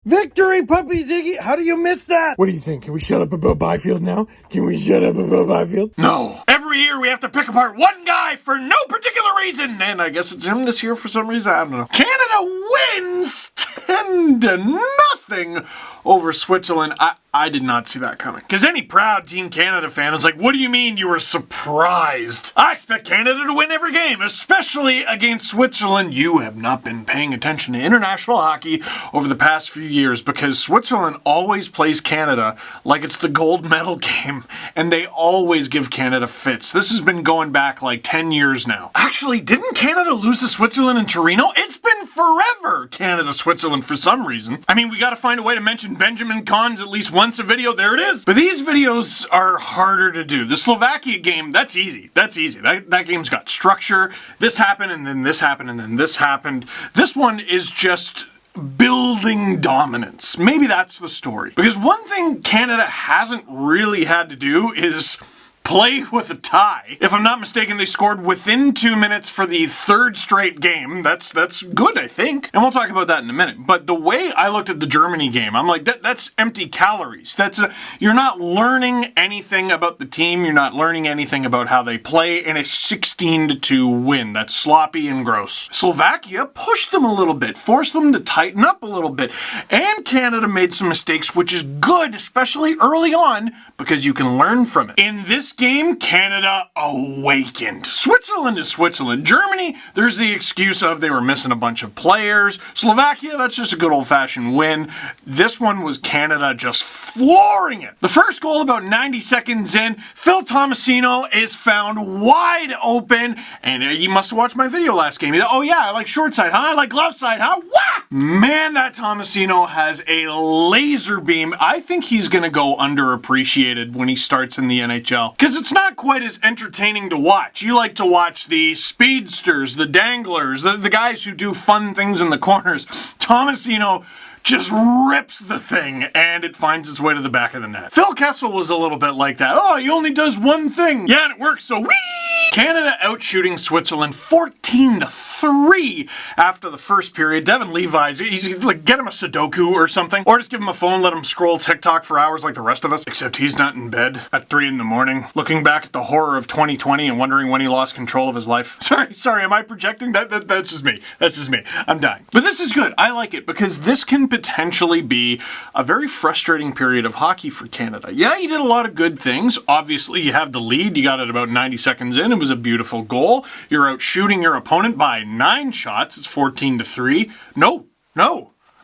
Victory, Puppy Ziggy! How do you miss that? What do you think? Can we shut up about Byfield now? Can we shut up about Byfield? No. Every year we have to pick apart one guy for no particular reason, and I guess it's him this year for some reason, I don't know. Canada wins 10-0 over Switzerland. I did not see that coming. Because any proud Team Canada fan is like, what do you mean you were surprised? I expect Canada to win every game, especially against Switzerland. You have not been paying attention to international hockey over the past few years because Switzerland always plays Canada like it's the gold medal game, and they always give Canada fits. This has been going back like 10 years now. Actually, didn't Canada lose to Switzerland in Torino? It's been forever Canada-Switzerland for some reason. I mean, we gotta find a way to mention Benjamin Cons at least once a video. There it is. But these videos are harder to do. The Slovakia game, that's easy. That's easy. That game's got structure. This happened, and then this happened, and then this happened. This one is just building dominance. Maybe that's the story. Because one thing Canada hasn't really had to do is play with a tie. If I'm not mistaken, they scored within 2 minutes for the third straight game. That's good, I think. And we'll talk about that in a minute. But the way I looked at the Germany game, I'm like, that's empty calories. You're not learning anything about the team. You're not learning anything about how they play in a 16-2 win. That's sloppy and gross. Slovakia pushed them a little bit, forced them to tighten up a little bit. And Canada made some mistakes, which is good, especially early on, because you can learn from it. In this game, Canada awakened. Switzerland is Switzerland. Germany, there's the excuse of they were missing a bunch of players. Slovakia, that's just a good old-fashioned win. This one was Canada just flooring it. The first goal about 90 seconds in, Phil Tomasino is found wide open, and he must have watched my video last game. Oh yeah, I like short side, huh? I like glove side, huh? Wah! Man, that Tomasino has a laser beam. I think he's gonna go underappreciated when he starts in the NHL. Because it's not quite as entertaining to watch. You like to watch the speedsters, the danglers, the guys who do fun things in the corners. Tomasino just rips the thing, and it finds its way to the back of the net. Phil Kessel was a little bit like that. Oh, he only does one thing. Yeah, and it works, so whee! Canada outshooting Switzerland 14-3 after the first period. Devin Levi's, he's like, get him a Sudoku or something, or just give him a phone, let him scroll TikTok for hours like the rest of us, except he's not in bed at 3 in the morning, looking back at the horror of 2020 and wondering when he lost control of his life. Sorry, am I projecting? That's just me. That's just me. I'm dying. But this is good. I like it because this can potentially be a very frustrating period of hockey for Canada. Yeah, you did a lot of good things. Obviously, you have the lead. You got it about 90 seconds in. It was a beautiful goal. You're out shooting your opponent by 9 shots. It's 14-3. No.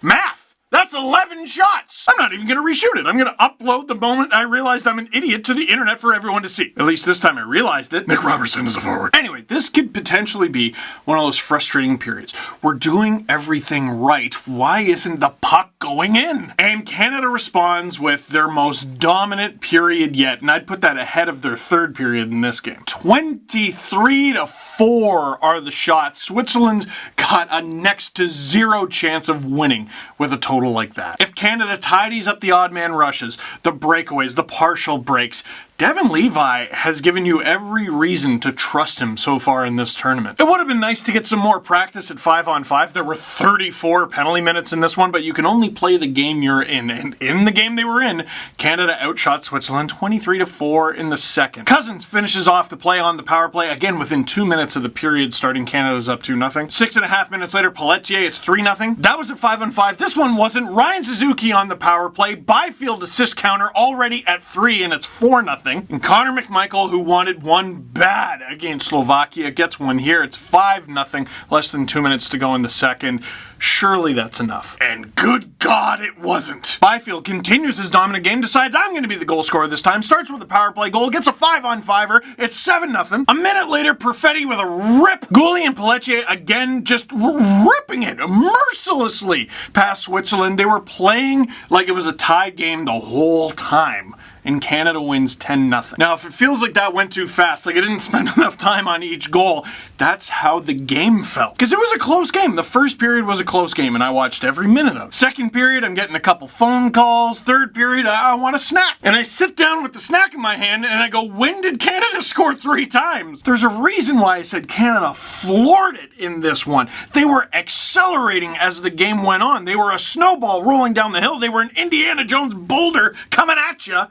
Math. That's 11 shots! I'm not even going to reshoot it. I'm going to upload the moment I realized I'm an idiot to the internet for everyone to see. At least this time I realized it. Nick Robertson is a forward. Anyway, this could potentially be one of those frustrating periods. We're doing everything right. Why isn't the puck going in? And Canada responds with their most dominant period yet, and I'd put that ahead of their third period in this game. 23-4 are the shots. Switzerland's got a next to zero chance of winning with a total like that. If Canada tidies up the odd man rushes, the breakaways, the partial breaks, Devin Levi has given you every reason to trust him so far in this tournament. It would have been nice to get some more practice at 5-on-5. There were 34 penalty minutes in this one, but you can only play the game you're in. And in the game they were in, Canada outshot Switzerland 23-4 in the second. Cousins finishes off the play on the power play, again within 2 minutes of the period starting. Canada's up 2-0. 6.5 minutes later, Pelletier, it's 3-0. That was at 5-on-5. This one wasn't. Ryan Suzuki on the power play. Byfield assist counter already at 3, and it's 4-0. And Connor McMichael, who wanted one bad against Slovakia, gets one here. It's 5-0, less than 2 minutes to go in the second. Surely that's enough. And good God, it wasn't. Byfield continues his dominant game, decides I'm going to be the goal scorer this time, starts with a power play goal, gets a 5-on-5er, it's 7-0. A minute later, Perfetti with a rip. Gouli and Pelletier again just ripping it mercilessly past Switzerland. They were playing like it was a tied game the whole time. and Canada wins 10-0. Now, if it feels like that went too fast, like I didn't spend enough time on each goal, that's how the game felt. Because it was a close game. The first period was a close game, and I watched every minute of it. Second period, I'm getting a couple phone calls. Third period, I want a snack. And I sit down with the snack in my hand, and I go, when did Canada score 3 times? There's a reason why I said Canada floored it in this one. They were accelerating as the game went on. They were a snowball rolling down the hill. They were an Indiana Jones boulder coming at you.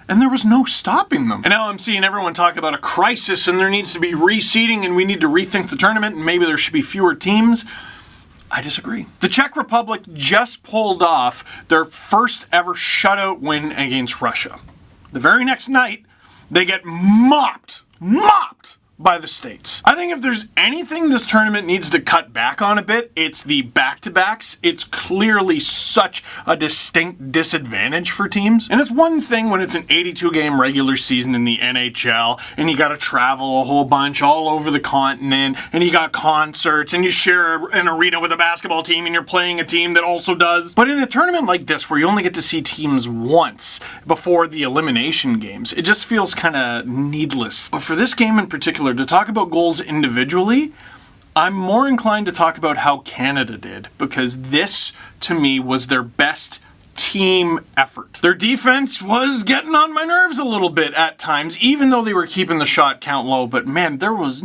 And there was no stopping them. And now I'm seeing everyone talk about a crisis and there needs to be reseeding and we need to rethink the tournament and maybe there should be fewer teams. I disagree. The Czech Republic just pulled off their first ever shutout win against Russia. The very next night, they get mopped by the States. I think if there's anything this tournament needs to cut back on a bit, it's the back-to-backs. It's clearly such a distinct disadvantage for teams. And it's one thing when it's an 82-game regular season in the NHL, and you gotta travel a whole bunch all over the continent, and you got concerts, and you share an arena with a basketball team, and you're playing a team that also does. But in a tournament like this, where you only get to see teams once before the elimination games, it just feels kind of needless. But for this game in particular, to talk about goals individually, I'm more inclined to talk about how Canada did, because this, to me, was their best team effort. Their defense was getting on my nerves a little bit at times, even though they were keeping the shot count low, but man, there was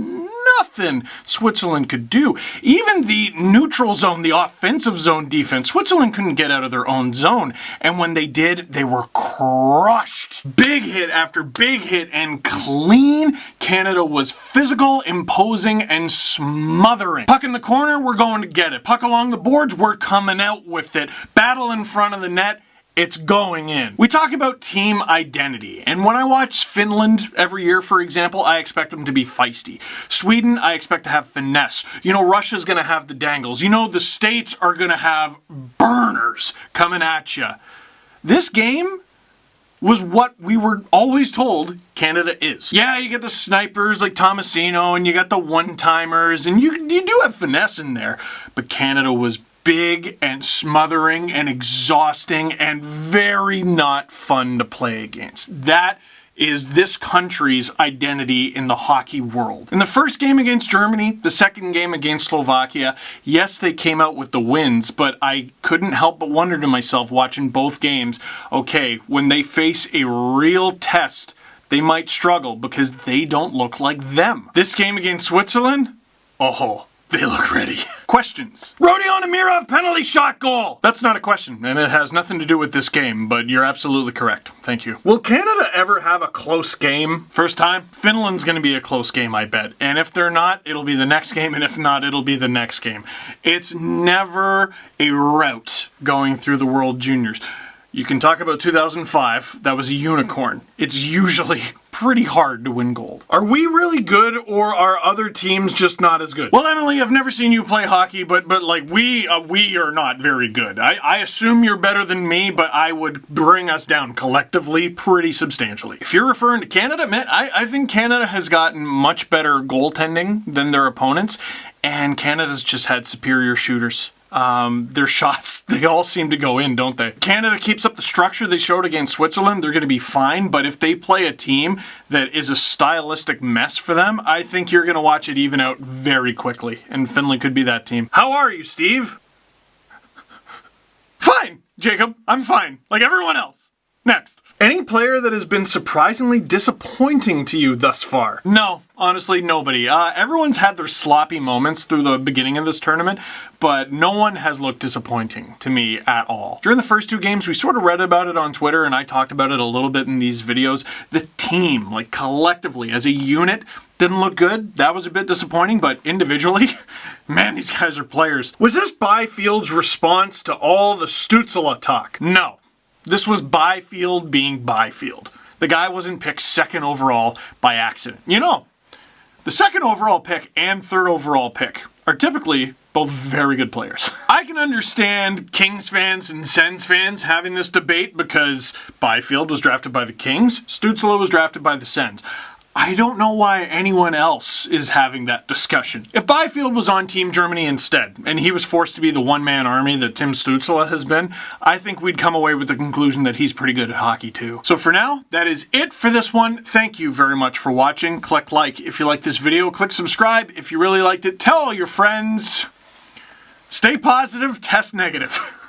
nothing Switzerland could do. Even the neutral zone, the offensive zone defense, Switzerland couldn't get out of their own zone. And when they did, they were crushed. Big hit after big hit and clean. Canada was physical, imposing, and smothering. Puck in the corner, we're going to get it. Puck along the boards, we're coming out with it. Battle in front of the net, it's going in. We talk about team identity, and when I watch Finland every year, for example, I expect them to be feisty. Sweden, I expect to have finesse. You know, Russia's gonna have the dangles. You know, the States are gonna have burners coming at you. This game was what we were always told Canada is. Yeah, you get the snipers like Tomasino, and you got the one-timers, and you do have finesse in there, but Canada was big and smothering and exhausting and very not fun to play against. That is this country's identity in the hockey world. In the first game against Germany, the second game against Slovakia, yes, they came out with the wins, but I couldn't help but wonder to myself watching both games, okay, when they face a real test, they might struggle because they don't look like them. This game against Switzerland, oh, they look ready. Questions. Rodion Amirov penalty shot goal. That's not a question, and it has nothing to do with this game, but you're absolutely correct. Thank you. Will Canada ever have a close game? First time? Finland's going to be a close game, I bet. And if they're not, it'll be the next game, and if not, it'll be the next game. It's never a rout going through the World Juniors. You can talk about 2005. That was a unicorn. It's usually pretty hard to win gold. Are we really good, or are other teams just not as good? Well, Emily, I've never seen you play hockey, but like we are not very good. I assume you're better than me, but I would bring us down collectively pretty substantially. If you're referring to Canada, man, I think Canada has gotten much better goaltending than their opponents, and Canada's just had superior shooters. Their shots, they all seem to go in, don't they? Canada keeps up the structure they showed against Switzerland, they're going to be fine, but if they play a team that is a stylistic mess for them, I think you're going to watch it even out very quickly, and Finland could be that team. How are you, Steve? Fine, Jacob, I'm fine, like everyone else. Next. Any player that has been surprisingly disappointing to you thus far? No, honestly, nobody. Everyone's had their sloppy moments through the beginning of this tournament, but no one has looked disappointing to me at all. During the first 2 games, we sort of read about it on Twitter, and I talked about it a little bit in these videos. The team, like collectively, as a unit, didn't look good. That was a bit disappointing, but individually, man, these guys are players. Was this Byfield's response to all the Stützle talk? No. This was Byfield being Byfield. The guy wasn't picked 2nd overall by accident. You know, the 2nd overall pick and 3rd overall pick are typically both very good players. I can understand Kings fans and Sens fans having this debate because Byfield was drafted by the Kings, Stützle was drafted by the Sens. I don't know why anyone else is having that discussion. If Byfield was on Team Germany instead, and he was forced to be the one-man army that Tim Stützle has been, I think we'd come away with the conclusion that he's pretty good at hockey too. So for now, that is it for this one. Thank you very much for watching. Click like if you like this video. Click subscribe if you really liked it. Tell all your friends. Stay positive, test negative.